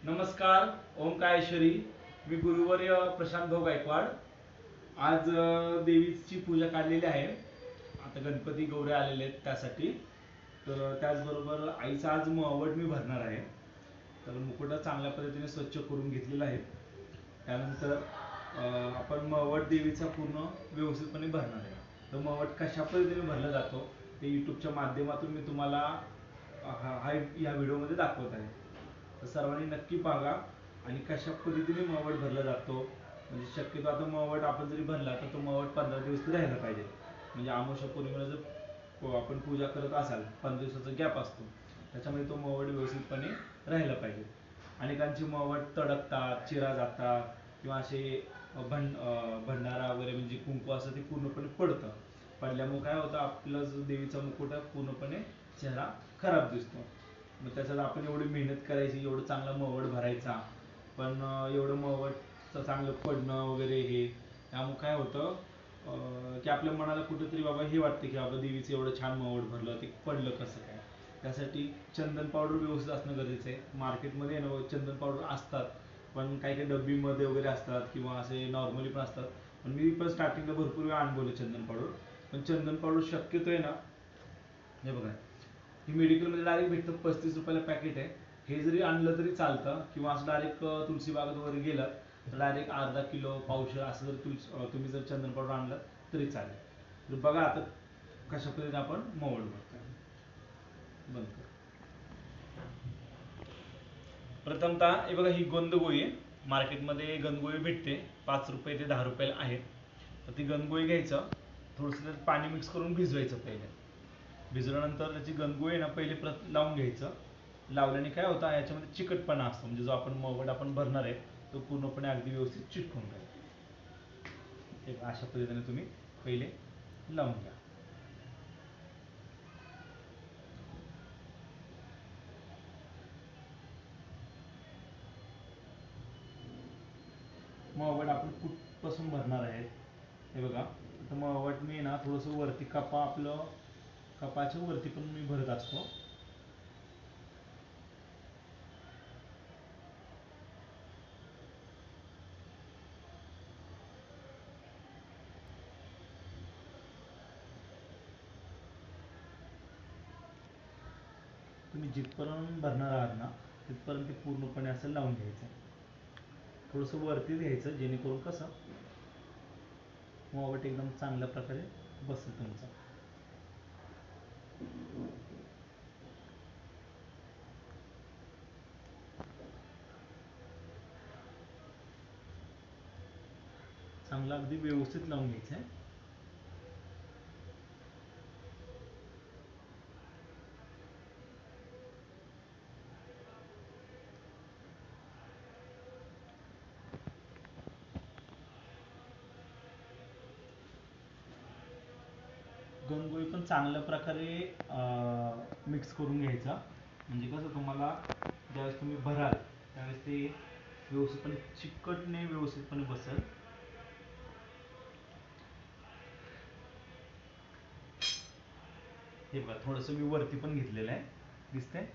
नमस्कार. ओंकारेश्वरी. मी गुरुवर्य प्रशांत भाऊ गायकवाड. आज देवीची पूजा काढलेली आहे. आता गणपती गौरी आलेले आहेत त्यासाठी. तर त्याचबरोबर आईचा आज मवड मी भरणार आहे. तर मुकुटा चांगल्या पद्धतीने स्वच्छ करून घेतलेला आहे. त्यानंतर आपण मवड देवीचा पूर्ण व्यवस्थितपणे भरणार आहे. तर मवड कशा पद्धतीने भरला जातो ते यूट्यूबच्या माध्यमातून मी तुम्हाला या व्हिडिओमध्ये दाखवत आहे. तर सर्वांनी नक्की पाहा आणि कशा पद्धतीने मवड भरला जातो. म्हणजे शक्यतो आता मवड आपण जरी भरला तर तो मवड 15 दिवस राहायला पाहिजे. म्हणजे अमावस्या पौर्णिमेला जर आपण पूजा करत असाल 15 दिवसाचा गॅप असतो, त्याच्यामध्ये तो मवड व्यवस्थितपणे राहायला पाहिजे. अनेकांची मवड तडकतात, चिरा जातात किंवा असे भंडारा वगैरे म्हणजे कुंकू असं ते पूर्णपणे पडतं. पडल्यामुळे काय होतं, आपला जो देवीचा मुकुटा पूर्णपणे चेहरा खराब दिसतो. मग त्याच्यात आपण एवढी मेहनत करायची, एवढं चांगला मवड भरायचा, पण एवढं मवडचं चांगलं पडणं वगैरे हे, त्यामुळे काय होतं की आपल्या मनाला कुठेतरी बाबा हे वाटतं की बाबा देवीचं एवढं छान मवड भरलं, ते पडलं कसं काय. त्यासाठी चंदन पावडर व्यवस्थित असणं गरजेचं आहे. मार्केटमध्ये ना चंदन पावडर असतात, पण काही काही डब्बीमध्ये वगैरे असतात किंवा असे नॉर्मली पण असतात. पण मी पण स्टार्टिंगला भरपूर वेळा अनुभवलं चंदन पावडर. पण चंदन पावडर शक्यतो आहे ना, हे बघा, ही मेडिकलमध्ये डायरेक्ट भेटतं, 35 रुपयाला पॅकेट आहे. हे जरी आणलं तरी चालतं किंवा असं डायरेक्ट तुळशी बागेत वगैरे गेलं तर डायरेक्ट अर्धा किलो पावशेर असं जर तुम्ही जर चंदन पावडर आणलं तरी चालेल. तर बघा आता कशा पद्धतीने आपण मवड भरतो. बंद कर. प्रथमतः हे बघा, ही गंधगोळी आहे. मार्केटमध्ये गंधगोळी भेटते, 5 रुपये ते 10 रुपयाला आहे. तर ती गंधगोळी घ्यायचं, थोडंसं त्यात पाणी मिक्स करून भिजवायचं पहिले. भिजवल्यानंतर त्याची गंधगोळी ना पहिले लावून घ्यायचं. लावल्याने काय होतं, याच्यामध्ये चिकटपणा असतो, म्हणजे जो आपण मवड आपण भरणार आहे तो पूर्णपणे अगदी व्यवस्थित चिटकून राहील. अशा पद्धतीने तुम्ही पहिले लावून घ्या. मवड आपण कुठपासून भरणार आहे हे बघा. तर मवड मी ना थोडंसं वरती कपाच्या वरती पण मी भरत असतो. तुम्ही जिथपर्यंत भरणार आहात ना तिथपर्यंत ते पूर्णपणे असं लावून घ्यायचं. थोडंसं वरती घ्यायचं, जेणेकरून कसं मवड एकदम चांगल्या प्रकारे बसेल तुमचा. चांगला अगदी व्यवस्थित लावून घ्यायचं आहे. गंधगोळी पण चांगल्या प्रकारे मिक्स करून घ्यायचा, म्हणजे कसं तुम्हाला ज्यावेळेस तुम्ही भराल त्यावेळेस ते व्यवस्थितपणे चिकटणे व्यवस्थितपणे बसेल. हे बघा, थोडंसं मी वरती पण घेतलेलं आहे, दिसतंय.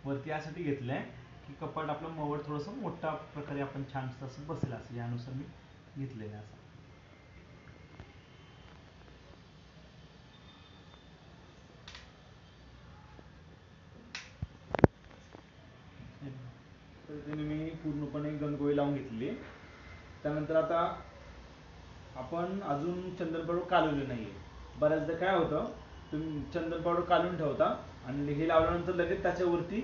वरती यासाठी घेतलं आहे की कपाट आपलं मवड थोडंसं मोठ्या प्रकारे आपण छान तसं बसेल, असं यानुसार मी घेतलेलं आहे. असं पद्धतीने मी पूर्णपणे गंधगोळी लावून घेतली. त्यानंतर आता आपण अजून चंदन पावडर कालवले नाहीये. बऱ्याचदा काय होतं, तुम्ही चंदन पावडर काढून ठेवता आणि हे लावल्यानंतर लगेच त्याच्यावरती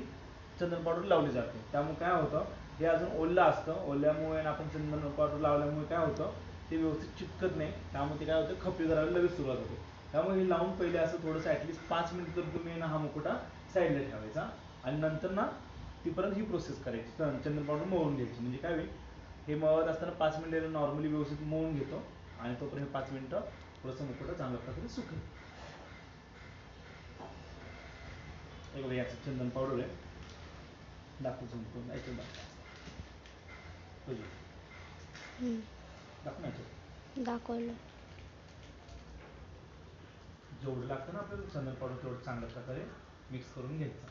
चंदन पावडर लावली जाते. त्यामुळे काय होतं, हे अजून ओलं असतं. ओल्यामुळे आपण चंदन पावडर लावल्यामुळे काय होतं, ते व्यवस्थित चिटकत नाही. त्यामुळे ते काय होतं, खपली धरायला लगेच सुरुवात होते. त्यामुळे हे लावून पहिले असं थोडंसं ॲटलिस्ट 5 मिनिट तर तुम्ही ना हा मुकुटा साईडला ठेवायचा आणि नंतर ना ती परत ही प्रोसेस करायची, चंदन पावडर मळून घ्यायची. म्हणजे काय होईल, हे मळत असताना 5 मिनिटं नॉर्मली व्यवस्थित मळून घेतो आणि तोपर्यंत 5 मिनिटं थोडंसं मुकुटा चांगल्या प्रकारे सुकेल. हे बघा, याचं चंदन पावडर आहे, दाखवतो करून ऐकून दाखवलं. जेवढं लागतं ना आपल्याला चंदन पावडर तेवढं चांगल्या प्रकारे मिक्स करून घ्यायचं.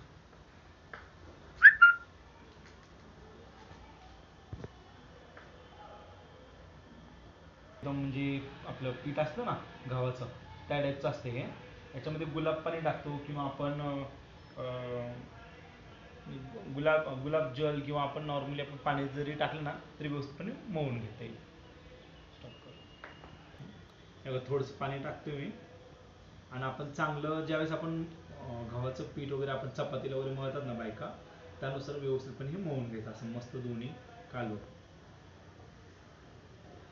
एकदम म्हणजे आपलं पीठ असतं ना गव्हाचं, त्या टाईपचं असते हे. याच्यामध्ये गुलाब पाणी टाकतो किंवा आपण गुलाब जल किंवा आपण नॉर्मली आपण पाणी जरी टाकलं ना तरी व्यवस्थितपणे मळून घेता येईल. थोडंसं पाणी टाकतो मी. आणि आपण चांगलं ज्यावेळेस आपण गव्हाचं पीठ वगैरे आपण चपातीला वगैरे मळतात ना बायका, त्यानुसार व्यवस्थितपणे हे मळून घ्यायचं असं मस्त दोन्ही कालवून.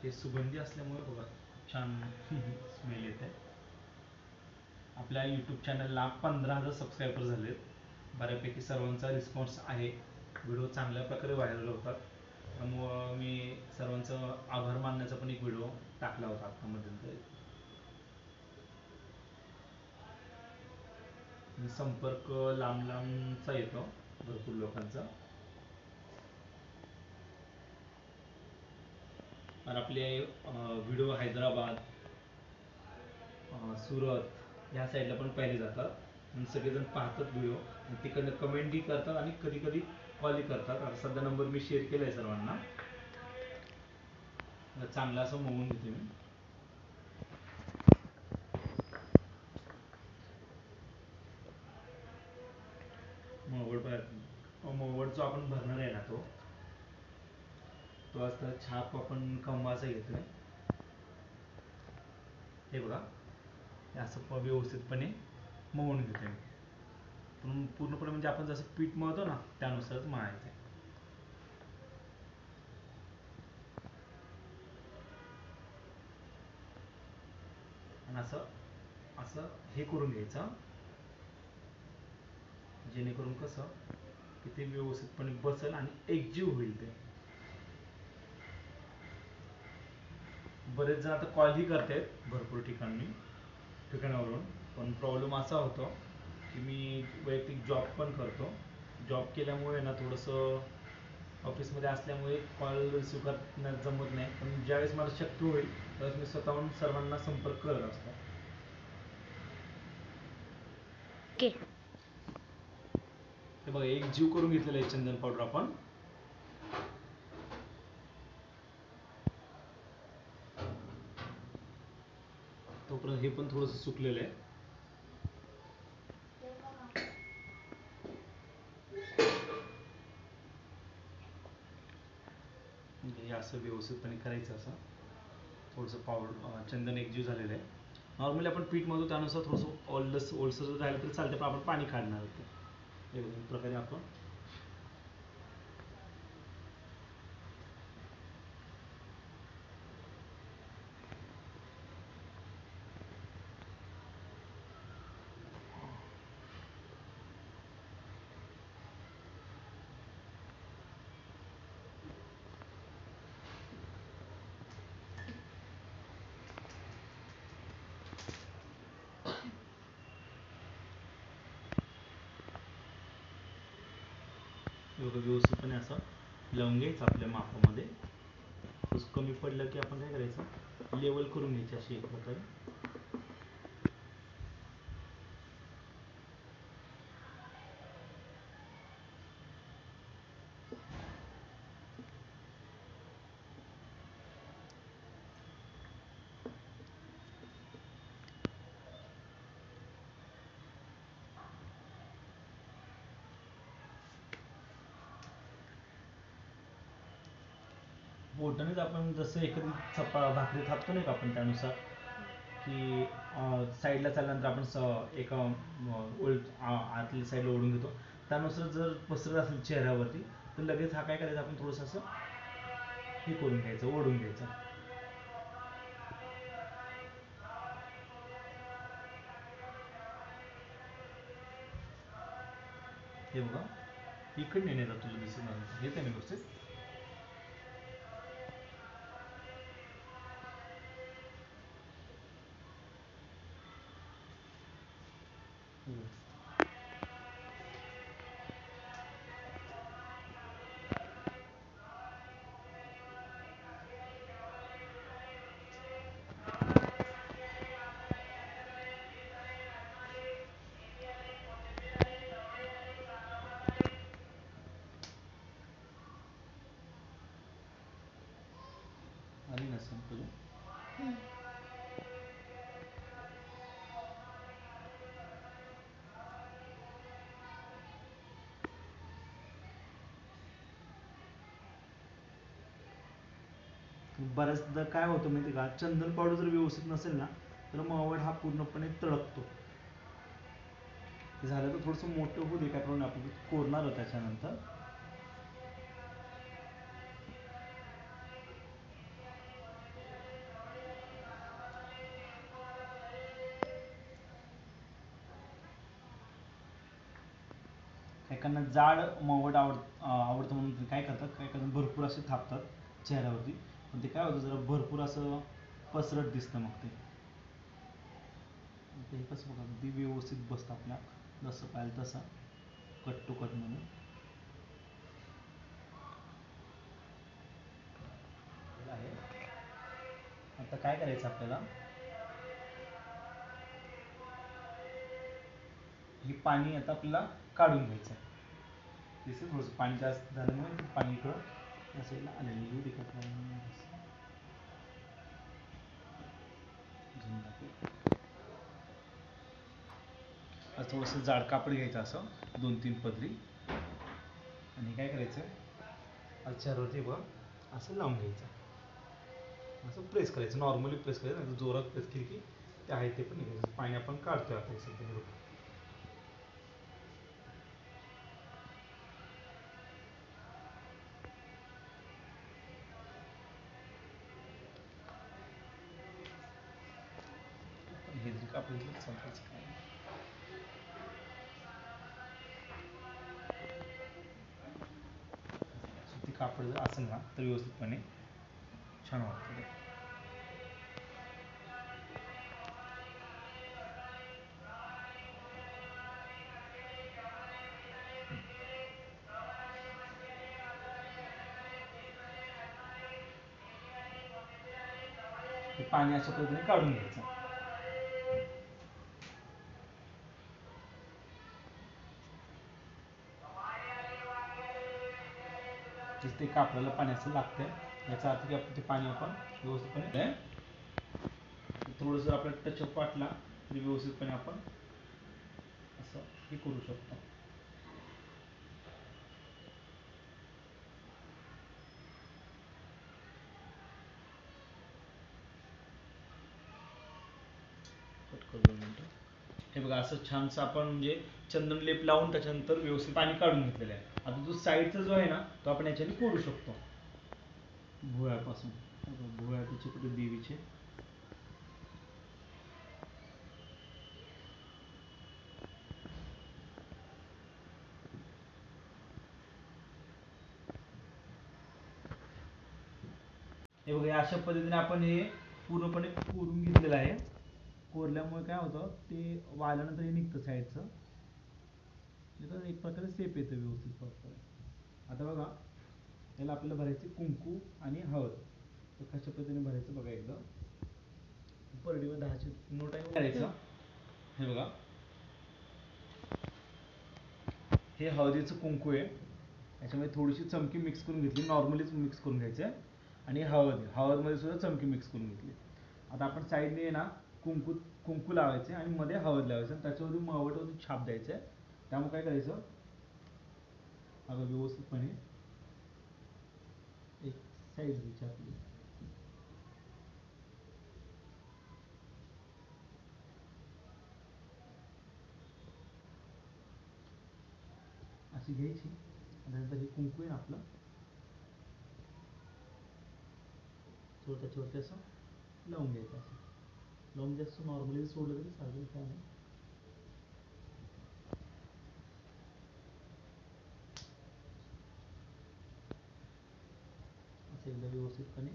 हे सुगंधी असल्यामुळे बघा छान स्मेल येते. आपल्या यूट्यूब चॅनलला 15,000 सबस्क्रायबर झालेत. बऱ्यापैकी सर्वांचा रिस्पॉन्स आहे, व्हिडिओ चांगल्या प्रकारे व्हायरल होतात. त्यामुळं मी सर्वांचं आभार मानण्याचा पण एक व्हिडिओ टाकला होता आता मध्यंतरी. संपर्क लांब लांबचा येतो भरपूर लोकांचा. आणि आपले व्हिडिओ हैदराबाद, सुरत या साईडला पण पाहिले जातात. आणि सगळेजण पाहतात व्हिडिओ आणि तिकडनं कमेंटही करतात आणि कधी कधी कॉलही करतात. आता सध्या नंबर मी शेअर केला आहे सर्वांना. चांगला असं मळून घेते मी. मळवट जो आपण भरणार आहे ना तो असता छाप आपण कमवाचा घेतोय. हे बघा असं व्यवस्थितपणे मळून घेतोय मी. पण पूर्णपणे म्हणजे आपण जसं पीठ मळतो ना त्यानुसारच मळायचं आहे. आणि असं असं हे करून घ्यायचं जेणेकरून कसं की ते व्यवस्थितपणे बसेल आणि एकजीव होईल ते. बरेच जण आता कॉलही करतायत भरपूर ठिकाणावरून. पण प्रॉब्लेम असा होतो की मी वैयक्तिक जॉब पण करतो. जॉब केल्यामुळे ना थोडंसं ऑफिसमध्ये असल्यामुळे कॉल रिसिव्ह करण्यात जमत नाही. पण ज्यावेळेस मला शक्य होईल त्यावेळेस मी स्वतःहून सर्वांना संपर्क करत असतो. हे बघा एक जीव करून घेतलेला आहे चंदन पावडर आपण. तोपर्यंत हे पण थोडंसं सुकलेलं आहे. हे असं व्यवस्थितपणे करायचं. असं थोडंसं पावडर चंदन एकजीव झालेलं आहे. नॉर्मली आपण पीठ मळतो त्यानुसार थोडंसं ओलसर राहिलं तरी चालतं, पण आपण पाणी काढणार होतं. एक प्रकारे आपण व्यवस्थितपणे असं लावून घ्यायचं आपल्या मापामध्ये. कमी पडलं की आपण काय करायचं, लेवल करून घ्यायची अशी एक प्रकारे. बोटानेच आपण जसं एखादी भाकरी थापतो नाही का आपण, त्यानुसार की साईडला चालल्यानंतर आपण एका आतल्या साईडला ओढून घेतो. त्यानुसार जर पसरत असेल चेहऱ्यावरती तर लगेच हा काय करायचं, आपण थोडंसं असं हे करून घ्यायचं, ओढून घ्यायचं. हे बघा इकडे नाही जात, तुला दिसत नाही येते ना व्यवस्थित. बऱ्याचदा काय होतं माहिती का, चंदन पावडर जर व्यवस्थित नसेल ना तर मावळ हा पूर्णपणे तळपतो. झालं तर थोडंसं मोठं होऊ दे, काय प्रॉब्लेम, आपण कोरणार त्याच्यानंतर. एकांना जाड मवड आवडतं म्हणून काय करतात, काय करतात भरपूर असे थापतात चेहऱ्यावरती, पण ते काय होतं जरा भरपूर असं पसरट दिसतं मग ते हे कसं बघा अगदी व्यवस्थित बसतं आपल्या जसं पाहिजे तसं कट टू कट म्हणून. आहे आता काय करायचं आपल्याला, हे पाणी आता आपल्याला काढून घ्यायचं आहे. दिसेल थोडंसं पाणी जास्त झाल्यामुळे पाणी इकडं असेल आलेलं येऊ देखत नाही. थोडंसं जाड कापड घ्यायचं असं 2-3 पदरी, आणि काय करायचं चेहऱ्यावरती बघ असं लावून घ्यायचं, असं प्रेस करायचं, नॉर्मली प्रेस करायचं, नाही जोरात प्रेस केली की ते आहे ते पण निघायचं. पाणी आपण काढतोय आता सध्या. हे जर कापलं संपायचं काय, सुती कापड जर असेल ना तर व्यवस्थितपणे छान वाटतं. ते पाणी अशा पद्धतीने काढून घ्यायचं. ते कापडाला पाणी असं लागतंय, याचा अर्थ की आपण ते पाणी आपण व्यवस्थितपणे थोडंसं आपल्याला टचअप वाटला तरी व्यवस्थितपणे आपण असं हे करू शकतो. हे बघा असं छानसं आपण म्हणजे चंदन लेप लावून त्याच्यानंतर व्यवस्थित पाणी काढून घेतलेलं आहे. आता जो साईडचा जो आहे ना तो आपण याच्याने कोरू शकतो भुवयापासून. भुवया त्याचे कुठे देवीचे, हे बघा अशा पद्धतीने आपण हे पूर्णपणे कोरून घेतलेलं आहे. कोरल्यामुळे काय होतं ते वाळल्यानंतर हे निघतं साईडचं, एक प्रकारे सेप येतं व्यवस्थित प्रॉपर. आता बघा याला आपल्याला भरायचे कुंकू आणि हळद. तर कशा पद्धतीने भरायचं बघा, एकदा परडीवर 10ची नोट आहे करायचं. हे बघा हे हळदीचं कुंकू आहे, याच्यामध्ये थोडीशी चमकी मिक्स करून घेतली, नॉर्मलीच मिक्स करून घ्यायचं आहे. आणि हळदमध्ये सुद्धा चमकी मिक्स करून घेतली. आता आपण साईडने ना कुंकू लावायचे आणि मध्ये हळद लावायचं आणि त्याच्यावरती मावळवरती छाप द्यायचं आहे. त्यामुळे काय करायचं, आता व्यवस्थितपणे एक साईड घ्यायची आपली, अशी घ्यायची. नंतर हे कुंकू आहे ना आपलं तो त्याच्यावरती असं लावून घ्यायचं. असं लावून जास्त नॉर्मली सोडलं तरी चालेल, काय नाही. असं एकदा व्यवस्थितपणे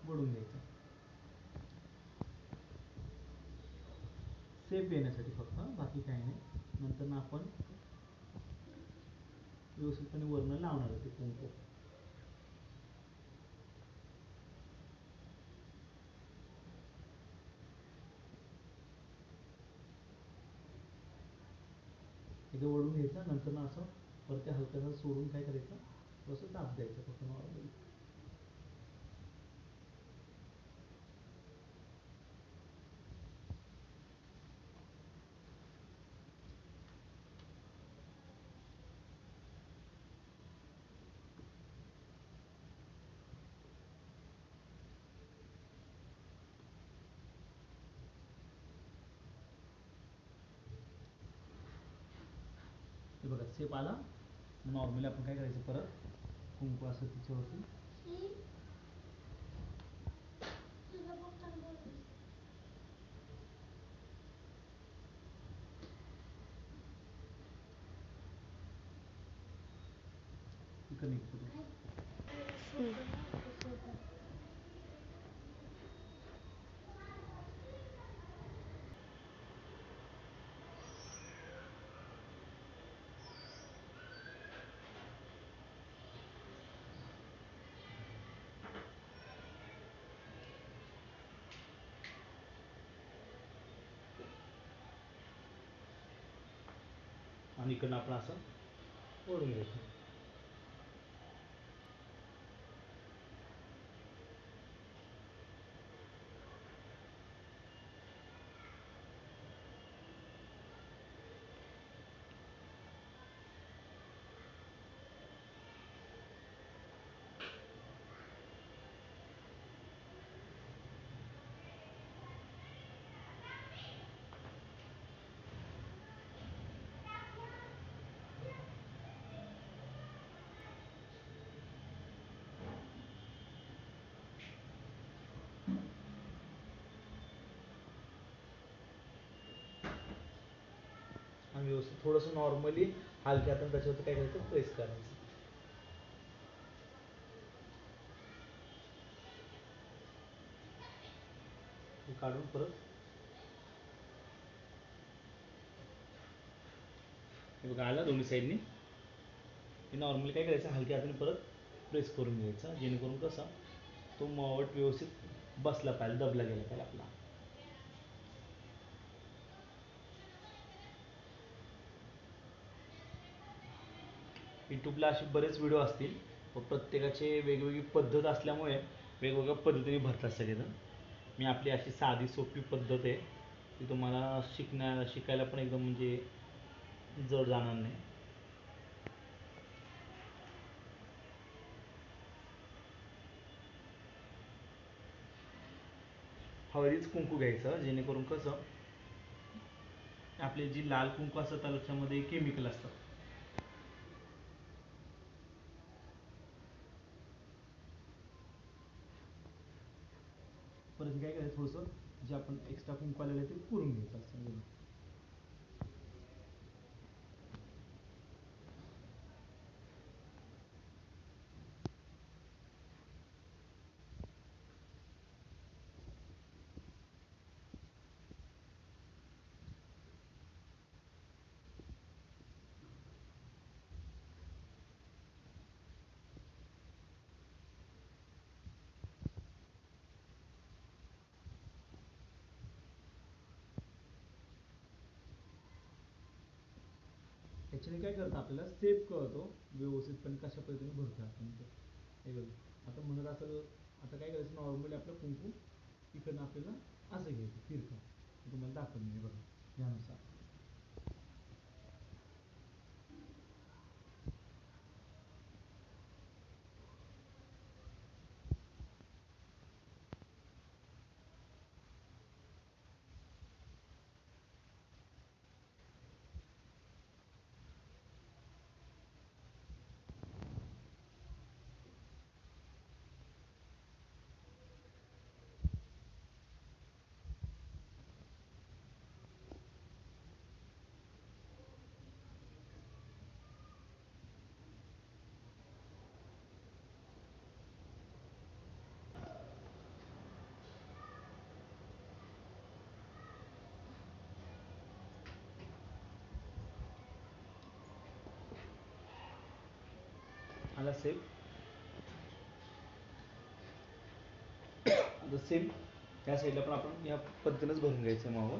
वळून घ्यायचं, सेफ येण्यासाठी फक्त, बाकी काही नाही. नंतर ना आपण व्यवस्थितपणे वरनं लावणार आहे ते कुंकू. एकदा वळून घ्यायचं, नंतर ना असं वरती हलकासा सोडून काय करायचं, थोडंसं दाब द्यायचं फक्त नॉर्मली. बघा सेप आला. नॉर्मली आपण काय करायचं, परत कुंकू असं तिच्यावरती कनेक्ट करू. आणि इकडनं आपण असं ओढून घ्यायचं. आणि व्यवस्थित थोडंसं नॉर्मली हलक्या हाताने त्याच्यावरती काय करायचं, प्रेस करायचं. काढून परत हे बघा आला दोन्ही साईडनी. हे नॉर्मली काय करायचं, हलक्या हाताने परत प्रेस करून घ्यायचा, जेणेकरून कसा तो मावट व्यवस्थित बसला पाहिजे, दबला गेला पाहिजे आपला. यूट्यूबला असे बरेच व्हिडिओ असतील, व प्रत्येकाचे वेगवेगळी पद्धत असल्यामुळे वेगवेगळ्या पद्धतीने भरतात सगळेजण. मी आपली अशी साधी सोपी पद्धत आहे, ती तुम्हाला शिकायला पण एकदम म्हणजे जड जाणार नाही. हळदीच कुंकू घ्यायचं, जेणेकरून कसं आपले जी लाल कुंकू असतं त्याच्यामध्ये केमिकल असतं. परत काय करायचं, थोडंसं जे आपण एक्स्ट्रा कुंकू आलेलं आहे ते पुरून घ्यायचं असतं. ह्याच्याने काय करतं, आपल्याला सेप कळतो व्यवस्थितपणे कशा पद्धतीने भरतो आपण ते. हे बघा आता म्हणत असेल, आता काय करायचं, नॉर्मली आपलं कुंकू इकडनं आपल्याला असं घ्यायचं फिरतं. तुम्हाला दाखवून मी बघा यानुसार. आला सेम सेम त्या साईडला पण आपण या पद्धतीनेच भरून घ्यायचं मावळ.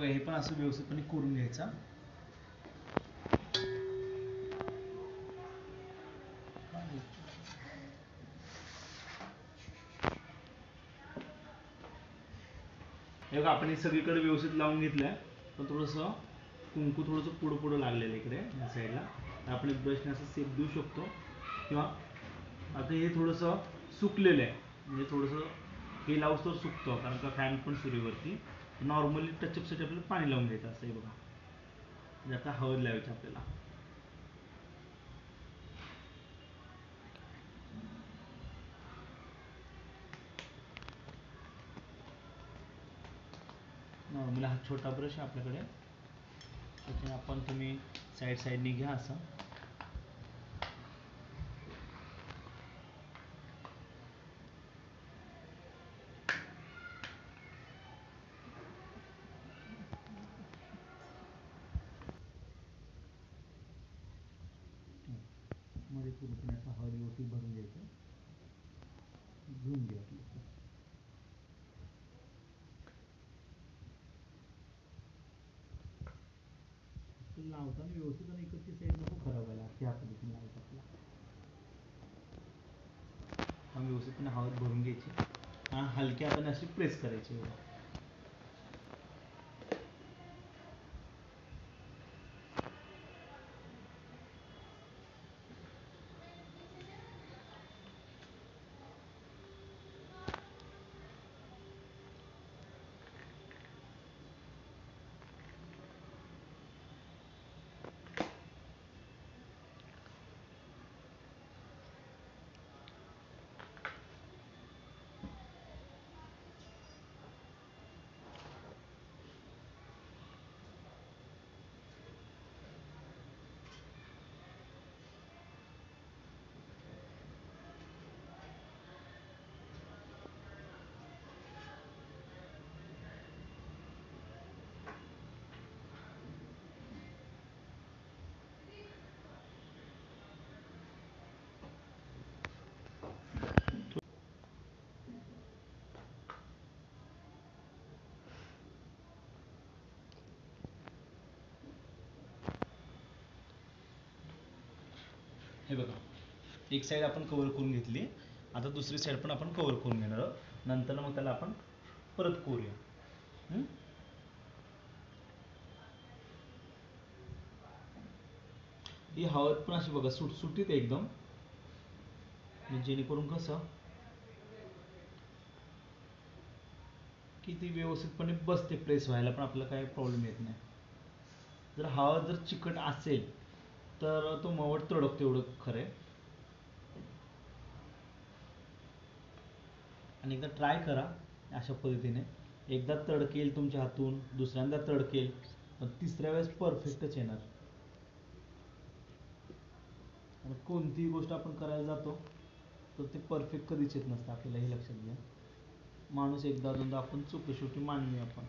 बघा हे पण असं व्यवस्थितपणे करून घ्यायचा. हे बघा आपण हे सगळीकडे व्यवस्थित लावून घेतलंय, पण थोडंसं कुंकू थोडंसं पुढं पुढं लागलेलं इकडे या साईडला. आपण ब्रशने असं सेप देऊ शकतो, किंवा आता हे थोडंसं सुकलेलं आहे, म्हणजे थोडंसं हे लावूस तर सुकतो, कारण का फॅन पण सुरीवरती. नॉर्मली टचअपसाठी आपल्याला पाणी लावून घ्यायचं असं आहे बघा. म्हणजे आता हळद लावायची आपल्याला. नॉर्मली हा छोटा ब्रश आहे आपल्याकडे, त्याच्याने आपण तुम्ही साईडने घ्या असं. मध्ये पूर्णपणे असं हळद व्यवस्थित भरून घ्यायचं, घेऊन घ्या. लावताना व्यवस्थित आणि इकडची साईड नको खराब व्हायला, ह्या पद्धतीने लावायचं आपल्याला. व्यवस्थितपणे हळद भरून घ्यायची आणि हलक्या हाताने अशी प्रेस करायची. हे बघा एक साईड आपण कव्हर करून घेतली, आता दुसरी साईड पण आपण कव्हर करून घेणार आहोत. नंतर मग त्याला आपण परत करूया. ही हळद पण अशी बघा सुटसुटीत एकदम, जेणेकरून कसं की ती व्यवस्थितपणे बसते, प्रेस व्हायला पण आपल्याला काही प्रॉब्लेम येत नाही. जर हळद जर चिकट असेल तर तो मवड तडकतो, एवढं खरं आहे. आणि एकदा ट्राय करा अशा पद्धतीने. एकदा तडकेल तुमच्या हातून, दुसऱ्यांदा तडकेल, पण तिसऱ्या वेळेस परफेक्टच येणार. आणि कोणतीही गोष्ट आपण करायला जातो तर ते परफेक्ट कधीच येत नसतं, आपल्याला हे लक्षात घ्या. माणूस एकदा दोनदा आपण चुकतो, शेवटी मानवी आपण.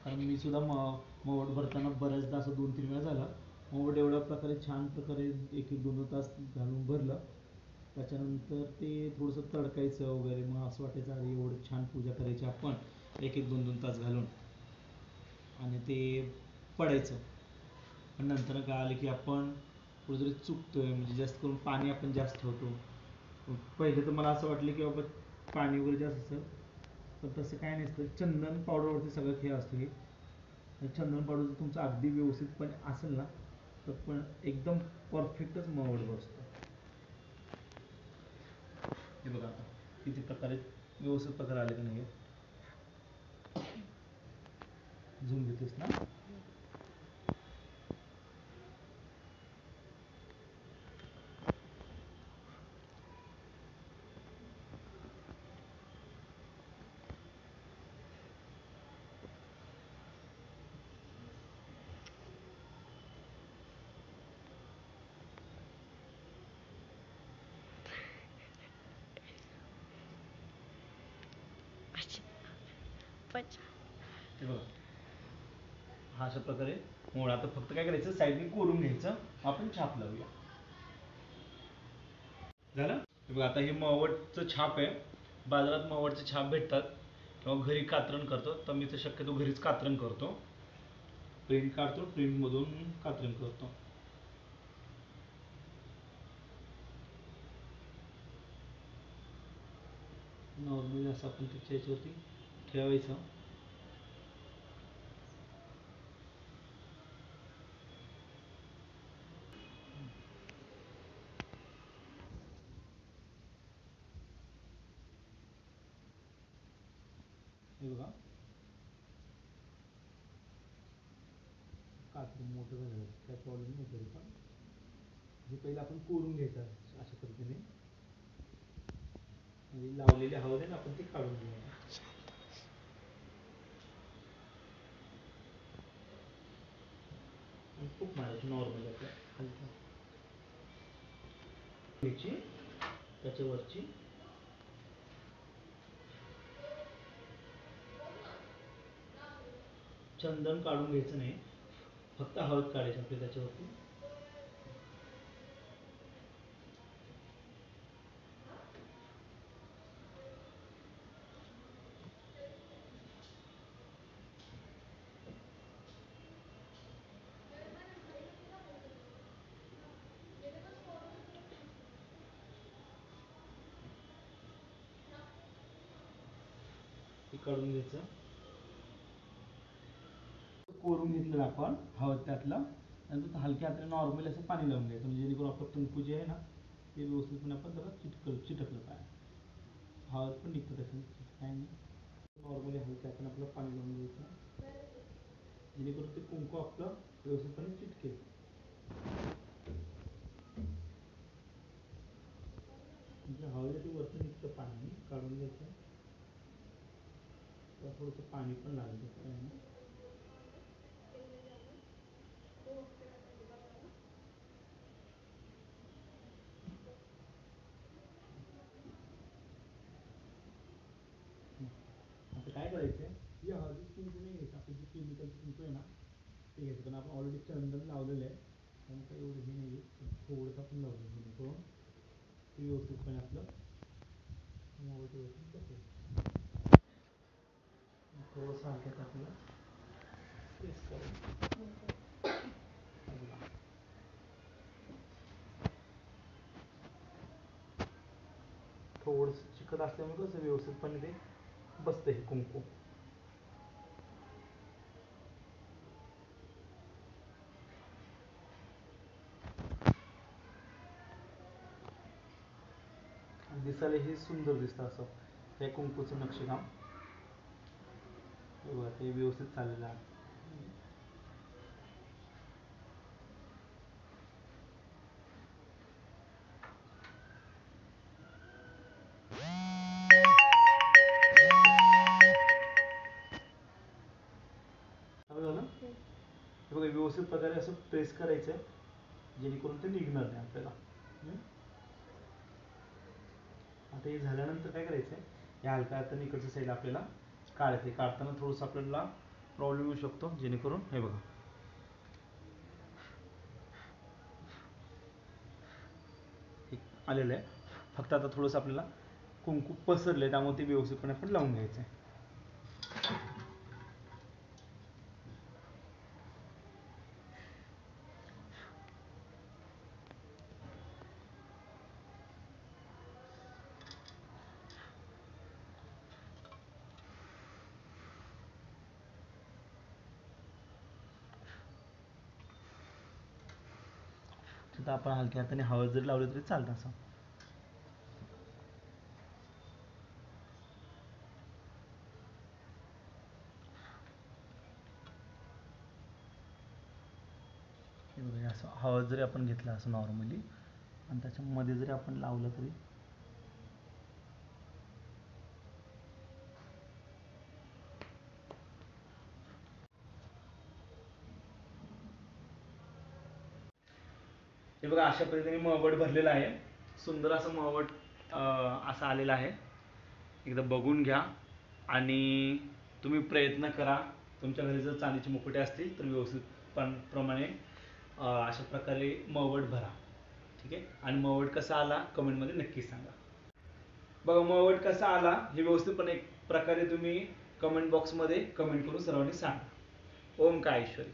कारण मी सुद्धा मवड भरताना बऱ्याचदा असं 2-3 वेळा झाला. मवड एवढ्या प्रकारे छान प्रकारे 1-1, 2 तास घालून भरलं, त्याच्यानंतर ते थोडंसं तडकायचं वगैरे, मग असं वाटायचं अरे एवढं छान पूजा करायची आपण 1-2 तास घालून, आणि ते पडायचं. पण नंतर कळालं की आपण कुठेतरी चुकतोय, म्हणजे जास्त करून पाणी आपण जास्त ठेवतो. पहिले तर मला असं वाटलं की बाबा पाणी वगैरे जास्त असेल, पण तसं काय नसतं. चंदन पावडरवरती सगळं खेळ असतो. हे चंदन पावडर जर तुमचं अगदी व्यवस्थितपणे असेल ना, तर पण एकदम परफेक्टच मवड बसतो. हे बघा आता किती प्रकारे व्यवस्थित प्रकारे आले का नाही. झूम घेतोस ना. हे बघा हा अशा प्रकारे मोड. आता फक्त काय करायचं, साईडने कोरून घ्यायचं, आपण छाप लावूया. झालं. हे बघा आता हे मवडचं छाप आहे. बाजारात मवडचे छाप भेटतात, किंवा घरी कात्रण करतो, तर मी तर शक्यतो घरीच कात्रण करतो. प्रिंट काढतो, प्रिंटमधून कात्रण करतो. नॉर्मली असं आपण त्याच्या याच्यावरती ठेवायचं. हे बघा, कात्रण मोठं झालं काय प्रॉब्लेम नाही. तरी पण हे पहिलं आपण कोरून घ्यायचं अशा पद्धतीने, म्हणजे लावलेले हवं आहे ना आपण ते काढून घ्यायचं. खूप मारायची नॉर्मल आपल्या घ्यायची, त्याच्यावरची चंदन काढून घ्यायचं नाही, फक्त हळद काढायची आपली त्याच्यावरती. काढून घ्यायचं. कोरून घेतलं आपण हळद त्यातलं, नंतर हलक्या हाताने नॉर्मली असं पाणी लावून घ्यायचं, म्हणजे जेणेकरून आपलं कुंकू जे आहे ना ते व्यवस्थितपणे आपण जरा चिटकलं पाहिजे. हळद पण निघतं त्याच्यात, काय नाही. नॉर्मली हलक्या हाताने आपलं पाणी लावून घ्यायचं, जेणेकरून ते कुंकू आपलं व्यवस्थितपणे चिटकेल. म्हणजे हळद वरती निघतं पाणी, काढून घ्यायचं. थोडंसं पाणी पण लागेल. आता काय करायचं, ही हळदीच कुंकू नाही घ्यायचं, आपलं जे केमिकलचं कुंकू आहे ना ते घ्यायचं. कारण आपण ऑलरेडी चंदन लावलेलं आहे, त्यामुळे काही एवढं हे नाही आहे. थोडंसं आपण लावलं जेणेकरून ते व्यवस्थितपणे आपलं व्यवस्थित बसेल. थोडंसं हलक्यात आपल्याला टेस्ट करायचं. थोडंसं चिकट असल्यामुळे कसं व्यवस्थितपणे ते बसतं हे कुंकू. दिसायला हे सुंदर दिसतं असं हे कुंकूचं नक्षीकाम. बघा ते व्यवस्थित चाललेलं आहे. बघा व्यवस्थित प्रकारे असं प्रेस करायचं आहे, जेणेकरून ते निघणार नाही आपल्याला. आता हे झाल्यानंतर काय करायचं, या हलक्या हाताने इकडच्या साईड आपल्याला काढायचं. काढताना थोडंसं आपल्याला प्रॉब्लेम येऊ शकतो, जेणेकरून हे बघा आलेलं आहे. फक्त आता थोडंसं आपल्याला कुंकू पसरले, त्यामुळे ते व्यवस्थितपणे आपण लावून घ्यायचं आहे. तिथं आपण हलक्या हाताने हळद जरी लावली तरी चालतं असं. असं हळद जरी आपण घेतलं असं नॉर्मली आणि त्याच्यामध्ये जरी आपण लावलं तरी हे बघा अशा पद्धतीने मळवट भरलेला आहे. सुंदर असं मळवट असं आलेलं आहे. एकदा बघून घ्या आणि तुम्ही प्रयत्न करा. तुमच्या घरी जर चांदीचे मुकुटे असतील तर व्यवस्थित प्रमाणे अशा प्रकारे मळवट भरा. ठीक आहे. आणि मळवट कसा आला कमेंटमध्ये नक्की सांगा. बघा मळवट कसा आला हे व्यवस्थितपणे प्रकारे तुम्ही कमेंट बॉक्समध्ये कमेंट करून सर्वांनी सांगा. ओम काय ऐश्वरी.